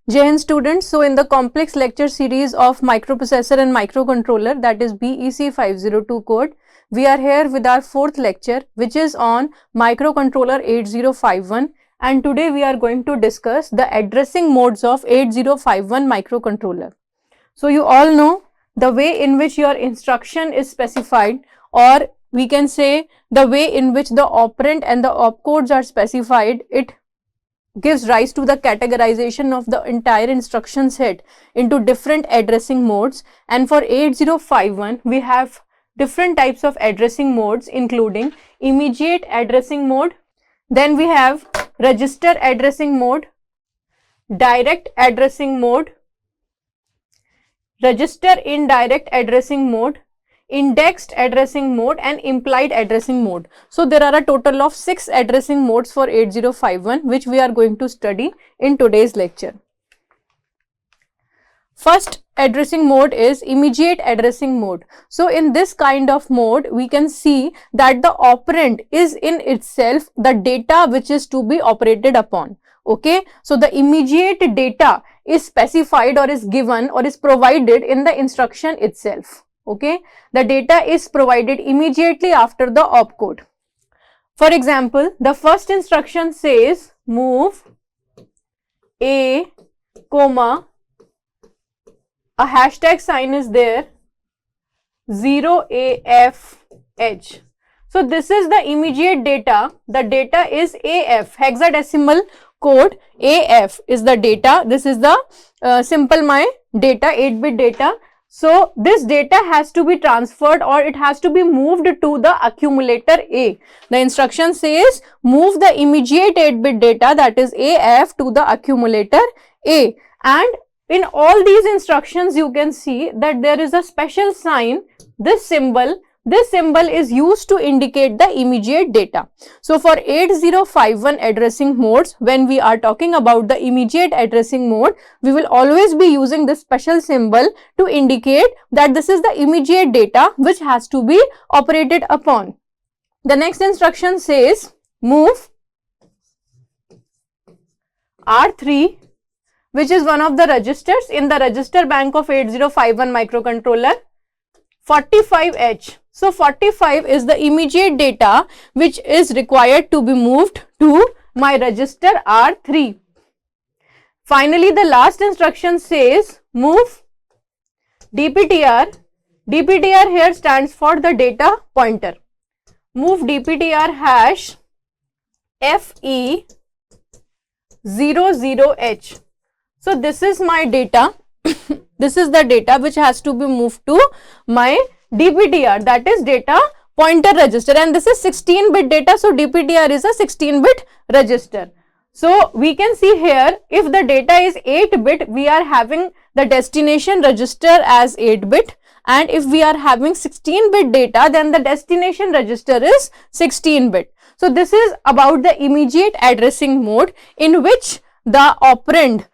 Jai Hind students, so in the complex lecture series of microprocessor and microcontroller, that is BEC 502 code, we are here with our fourth lecture, which is on microcontroller 8051, and today we are going to discuss the addressing modes of 8051 microcontroller. So you all know the way in which your instruction is specified, or we can say the way in which the operand and the opcodes are specified, it gives rise to the categorization of the entire instruction set into different addressing modes. And for 8051 we have different types of addressing modes, including immediate addressing mode, then we have register addressing mode, direct addressing mode, register indirect addressing mode, indexed addressing mode, and implied addressing mode. So there are a total of 6 addressing modes for 8051, which we are going to study in today's lecture. First addressing mode is immediate addressing mode. So in this kind of mode, we can see that the operand is in itself the data which is to be operated upon. Okay, so the immediate data is specified or is given or is provided in the instruction itself. Okay, the data is provided immediately after the opcode. For example, the first instruction says move a comma, a hashtag sign is there, 0AFH. So this is the immediate data. The data is AF, hexadecimal code AF is the data. This is the simple my data, 8-bit data. So this data has to be transferred, or it has to be moved to the accumulator A. The instruction says move the immediate 8-bit data, that is AF, to the accumulator A. And in all these instructions you can see that there is a special sign, this symbol is used to indicate the immediate data. So for 8051 addressing modes, when we are talking about the immediate addressing mode, we will always be using this special symbol to indicate that this is the immediate data which has to be operated upon. The next instruction says move R3, which is one of the registers in the register bank of 8051 microcontroller, 45H. So 45 is the immediate data which is required to be moved to my register R3. Finally, the last instruction says move DPTR. DPTR here stands for the data pointer. Move DPTR hash FE00H. So this is my data. This is the data which has to be moved to my DPTR, that is data pointer register, and this is 16-bit data. So DPTR is a 16-bit register. So we can see here, if the data is 8-bit, we are having the destination register as 8-bit, and if we are having 16-bit data, then the destination register is 16-bit. So this is about the immediate addressing mode, in which the operand,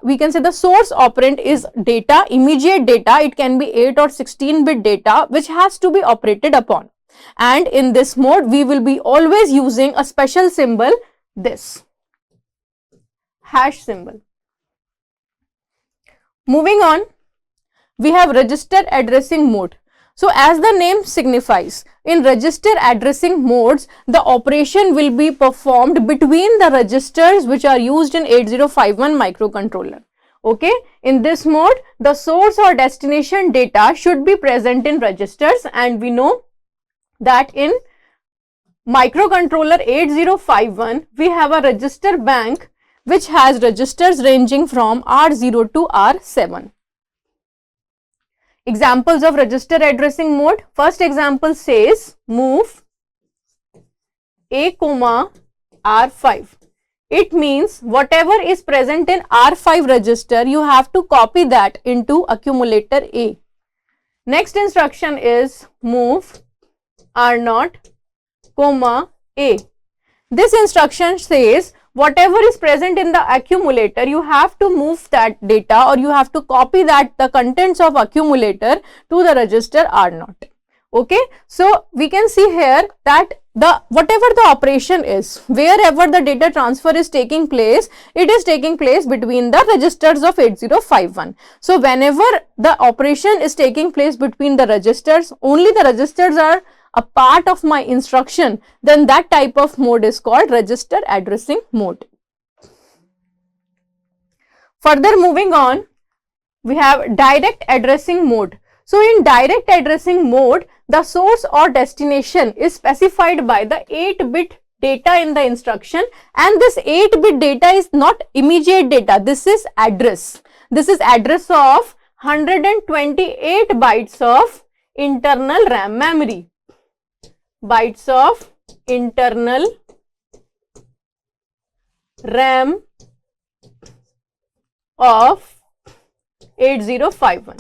we can say the source operand is data, immediate data. It can be 8 or 16-bit data which has to be operated upon. And in this mode, we will be always using a special symbol, this hash symbol. Moving on, we have register addressing mode. So as the name signifies, in register addressing modes, the operation will be performed between the registers which are used in 8051 microcontroller. Okay, in this mode, the source or destination data should be present in registers, and we know that in microcontroller 8051, we have a register bank which has registers ranging from R0 to R7. Examples of register addressing mode. First example says move A comma R5. It means whatever is present in R5 register, you have to copy that into accumulator A. Next instruction is move R0 comma A. This instruction says whatever is present in the accumulator, you have to move that data, or you have to copy that, the contents of accumulator, to the register R0. Okay, so we can see here that whatever the operation is, wherever the data transfer is taking place, it is taking place between the registers of 8051. So whenever the operation is taking place between the registers, only the registers are a part of my instruction, then that type of mode is called register addressing mode. Further moving on, we have direct addressing mode. So in direct addressing mode, the source or destination is specified by the 8-bit data in the instruction, and this 8-bit data is not immediate data. This is address. This is address of 128 bytes of internal RAM memory. Bytes of internal RAM of 8051.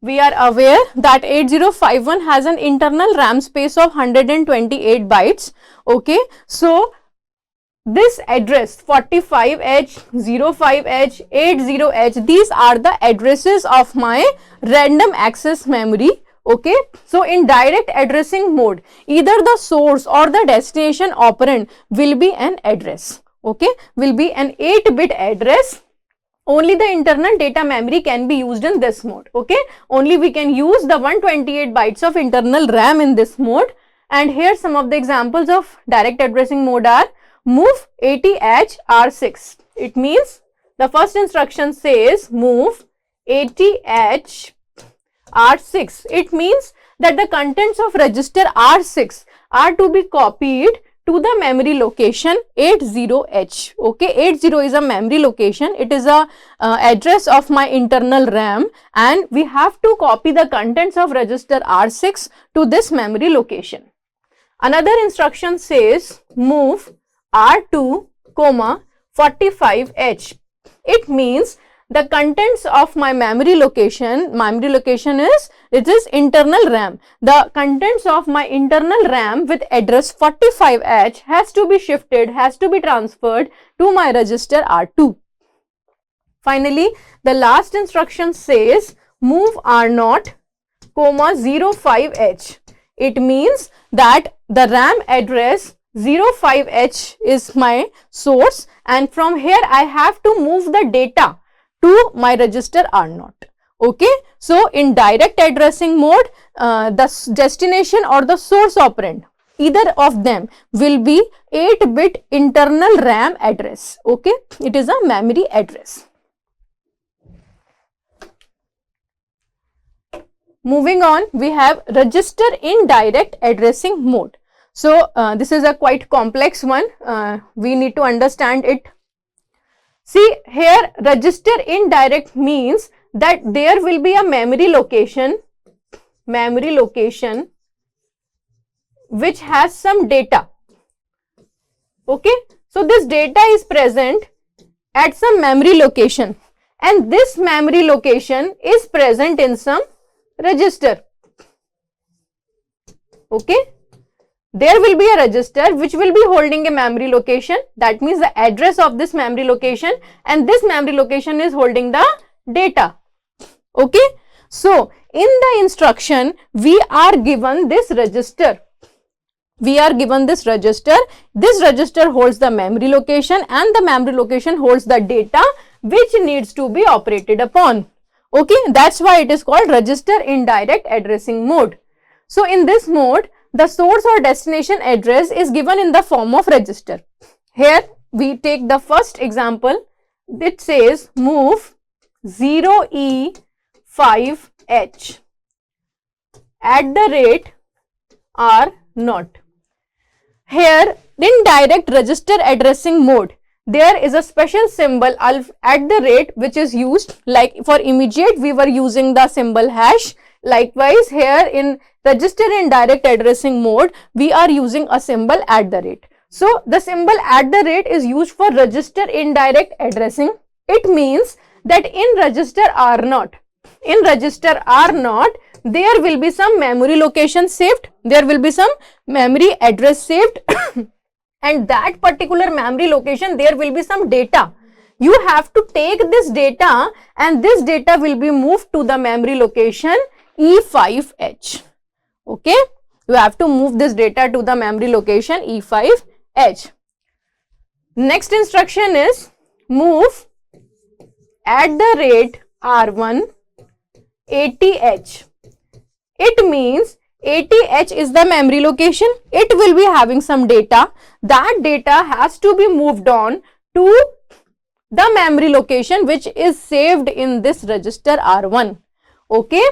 We are aware that 8051 has an internal RAM space of 128 bytes. Okay, so this address 45H, 05H, 80H, these are the addresses of my random access memory. Okay, so in direct addressing mode, either the source or the destination operand will be an address. Okay, will be an 8-bit address. Only the internal data memory can be used in this mode. Okay, only we can use the 128 bytes of internal RAM in this mode. And here some of the examples of direct addressing mode are move 80H R6. It means the first instruction says move 80H R6. It means that the contents of register R6 are to be copied to the memory location 80H. Okay, 80 is a memory location. It is a address of my internal RAM, and we have to copy the contents of register R6 to this memory location. Another instruction says move R2, 45H. It means the contents of my memory location is internal RAM. The contents of my internal RAM with address 45H has to be shifted, has to be transferred to my register R2. Finally, the last instruction says move R0, 05H. It means that the RAM address 05H is my source, and from here I have to move the data to my register R0. Okay, so in direct addressing mode, the destination or the source operand, either of them will be 8-bit internal RAM address. Okay, it is a memory address. Moving on, we have register indirect addressing mode. So this is a quite complex one. We need to understand it. See here, register indirect means that there will be a memory location which has some data. Okay, so this data is present at some memory location, and this memory location is present in some register. Okay, there will be a register which will be holding a memory location. That means the address of this memory location, and this memory location is holding the data. Okay, so in the instruction we are given this register. This register holds the memory location, and the memory location holds the data which needs to be operated upon. Okay, that's why it is called register indirect addressing mode. So in this mode, the source or destination address is given in the form of register. Here we take the first example. It says move 0E5H @ R0. Here in direct register addressing mode, there is a special symbol @ which is used. Like for immediate we were using the symbol hash. Likewise here in register indirect addressing mode we are using a symbol @. So the symbol @ is used for register indirect addressing. It means that in register R0, there will be some memory location saved, there will be some memory address saved and that particular memory location there will be some data. You have to take this data, and this data will be moved to the memory location E5H. Okay. Okay, you have to move this data to the memory location E5H. Next instruction is move at the rate R1 80H. It means 80H is the memory location. It will be having some data. That data has to be moved on to the memory location which is saved in this register R1. Okay.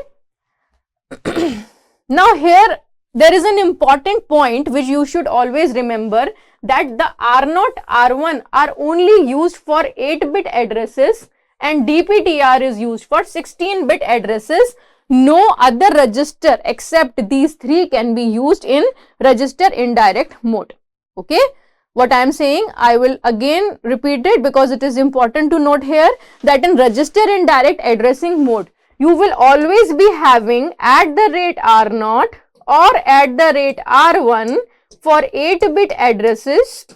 Now here there is an important point which you should always remember, that the R0, R1 are only used for 8-bit addresses and DPTR is used for 16-bit addresses. No other register except these three can be used in register indirect mode. Okay, what I am saying, I will again repeat it because it is important to note here that in register indirect addressing mode, you will always be having at the rate R0 or at the rate R1 for 8-bit addresses,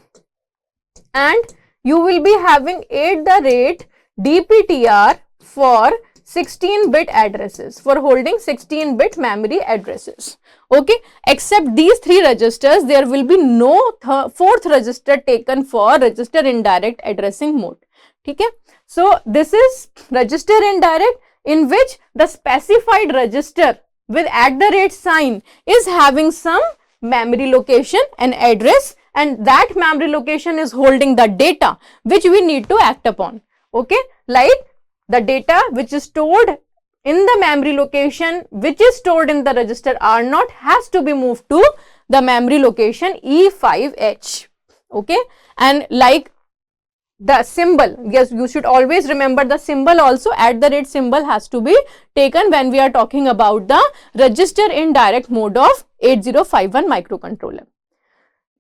and you will be having at the rate DPTR for 16-bit addresses, for holding 16-bit memory addresses. Okay, except these three registers, there will be no fourth register taken for register indirect addressing mode. Okay, so this is register indirect, in which the specified register with at the rate sign is having some memory location and address, and that memory location is holding the data which we need to act upon. Okay, like the data which is stored in the memory location which is stored in the register R0 has to be moved to the memory location E5H. Okay, and like the symbol, yes, you should always remember the symbol also. At the rate symbol has to be taken when we are talking about the register indirect mode of 8051 microcontroller.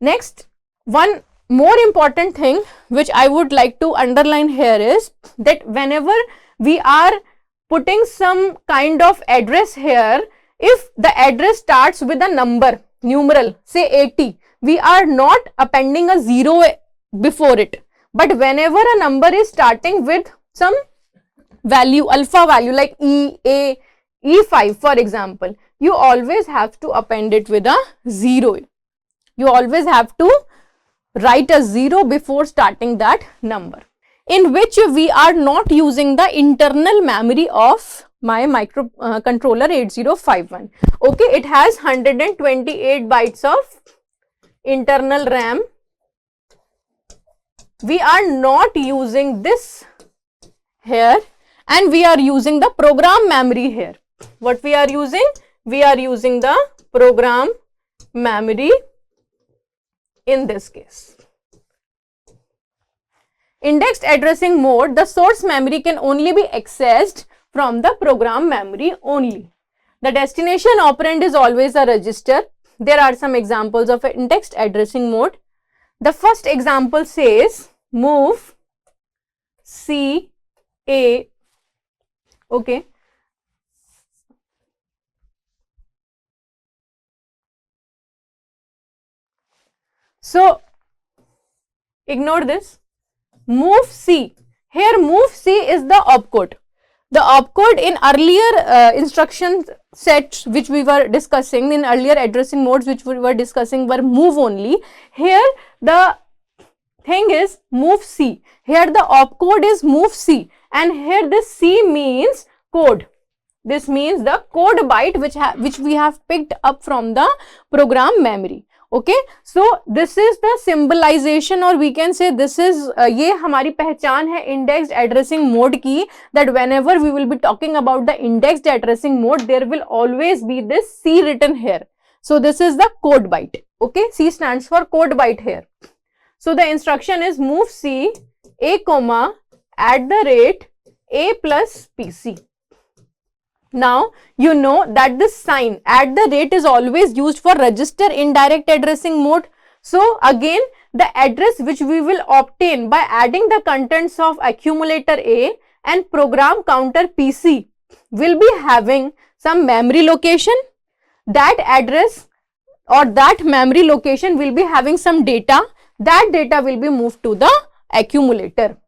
Next, one more important thing which I would like to underline here is that whenever we are putting some kind of address here, if the address starts with a number, numeral, say 80, we are not appending a 0 before it. But whenever a number is starting with some value, alpha value like E, A, E5 for example, you always have to append it with a 0. You always have to write a 0 before starting that number, in which we are not using the internal memory of my microcontroller 8051. Okay, it has 128 bytes of internal RAM. We are not using this here, and we are using the program memory here. What we are using? We are using the program memory in this case. Indexed addressing mode, the source memory can only be accessed from the program memory only. The destination operand is always a register. There are some examples of indexed addressing mode. The first example says move C A. Okay. So ignore this. Move C. Here move C is the opcode. The opcode in earlier instruction sets which we were discussing, in earlier addressing modes which we were discussing, were move only. Here the thing is move C. Here the opcode is move C, and here this C means code. This means the code byte which we have picked up from the program memory. Okay, so this is the symbolization, or we can say this is ये हमारी पहचान है indexed addressing mode की, that whenever we will be talking about the indexed addressing mode, there will always be this C written here. So this is the code byte. Okay, C stands for code byte here. So the instruction is move C A comma at the rate A plus PC. Now, you know that this sign at the rate is always used for register indirect addressing mode. So, again, the address which we will obtain by adding the contents of accumulator A and program counter PC will be having some memory location. That address or that memory location will be having some data. That data will be moved to the accumulator.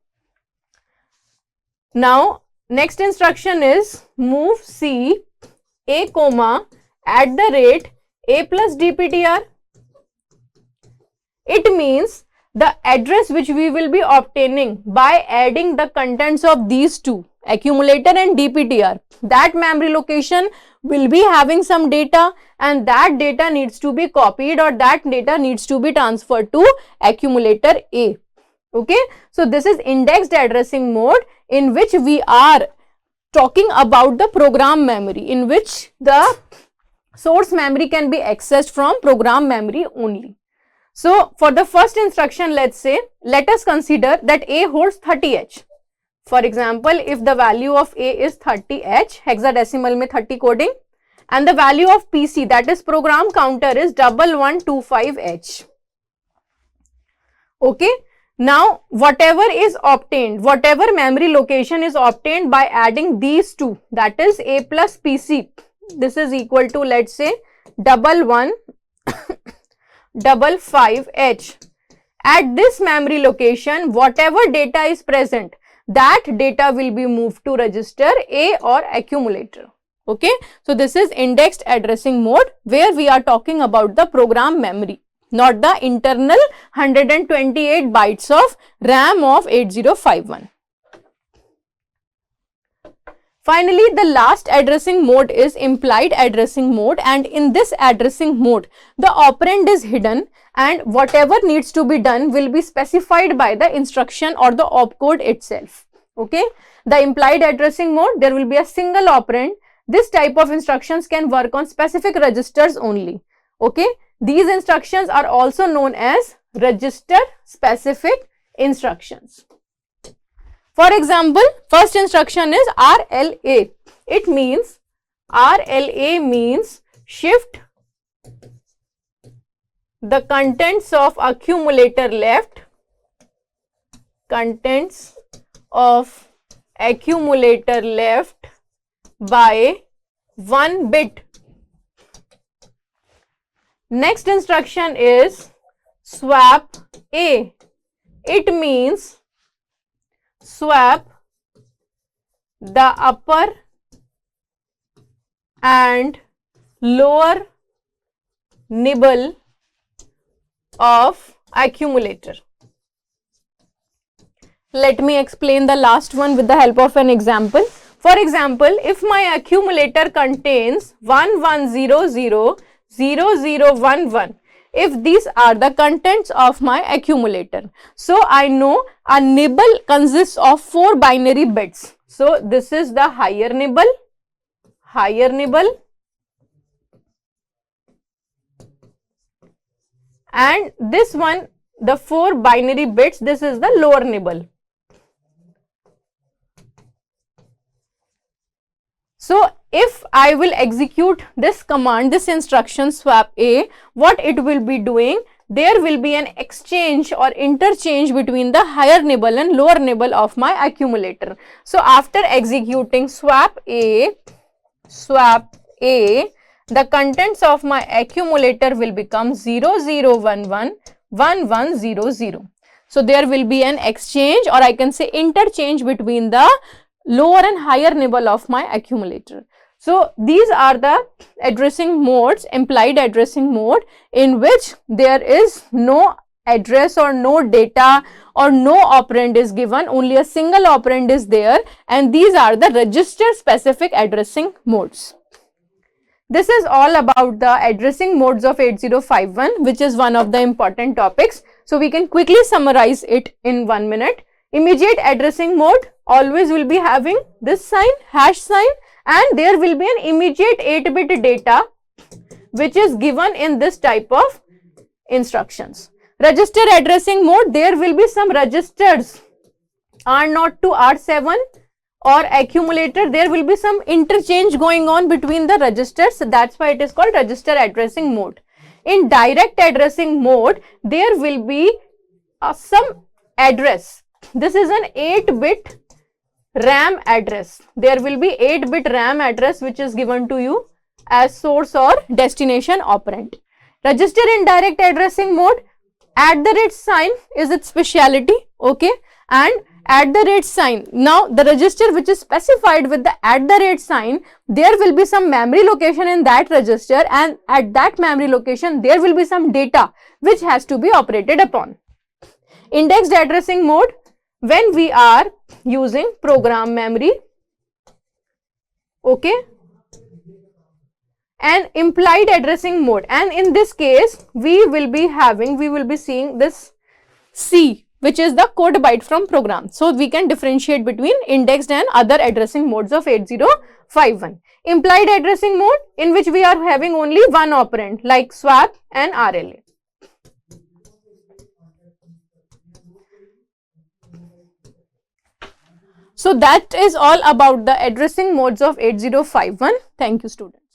Now, next instruction is move C A comma at the rate A plus DPTR, it means the address which we will be obtaining by adding the contents of these two, accumulator and DPTR, that memory location will be having some data, and that data needs to be copied or that data needs to be transferred to accumulator A. Okay, so this is indexed addressing mode, in which we are talking about the program memory, in which the source memory can be accessed from program memory only. So for the first instruction, let us consider that A holds 30H. For example, if the value of A is 30H, hexadecimal mein 30 coding, and the value of PC, that is program counter, is 1125H. Okay, now whatever is obtained, whatever memory location is obtained by adding these two, that is A plus PC, this is equal to, let's say, 1155H. At this memory location, whatever data is present, that data will be moved to register A or accumulator. Okay, so this is indexed addressing mode, where we are talking about the program memory, not the internal 128 bytes of RAM of 8051. Finally, the last addressing mode is implied addressing mode, and in this addressing mode, the operand is hidden and whatever needs to be done will be specified by the instruction or the opcode itself. Okay, the implied addressing mode, there will be a single operand. This type of instructions can work on specific registers only. Okay, these instructions are also known as register specific instructions. For example, first instruction is RLA. It means, RLA means shift the contents of accumulator left, contents of accumulator left by 1 bit. Next instruction is swap A. It means swap the upper and lower nibble of accumulator. Let me explain the last one with the help of an example. For example, if my accumulator contains 11000011, if these are the contents of my accumulator, so I know a nibble consists of 4 binary bits. So this is the higher nibble, and this one, the 4 binary bits, this is the lower nibble. So if I will execute this command, this instruction swap A, what it will be doing, there will be an exchange or interchange between the higher nibble and lower nibble of my accumulator. So after executing swap A, the contents of my accumulator will become 00111100. So there will be an exchange, or I can say interchange, between the lower and higher nibble of my accumulator. So these are the addressing modes, implied addressing mode, in which there is no address or no data or no operand is given, only a single operand is there, and these are the register specific addressing modes. This is all about the addressing modes of 8051, which is one of the important topics. So we can quickly summarize it in 1 minute. Immediate addressing mode always will be having this sign, hash sign, and there will be an immediate 8-bit data which is given in this type of instructions. Register addressing mode, there will be some registers R0 to R7 or accumulator, there will be some interchange going on between the registers, so that's why it is called register addressing mode. In direct addressing mode, there will be some address. This is an 8-bit RAM address. There will be 8-bit RAM address which is given to you as source or destination operand. Register in direct addressing mode, @ sign is its speciality, okay, and @ sign. Now the register which is specified with the @ sign, there will be some memory location in that register, and at that memory location there will be some data which has to be operated upon. Indexed addressing mode, when we are using program memory, okay, and implied addressing mode, and in this case we will be seeing this C, which is the code byte from program. So we can differentiate between indexed and other addressing modes of 8051. Implied addressing mode, in which we are having only one operand like swap and RLA. So that is all about the addressing modes of 8051. Thank you, students.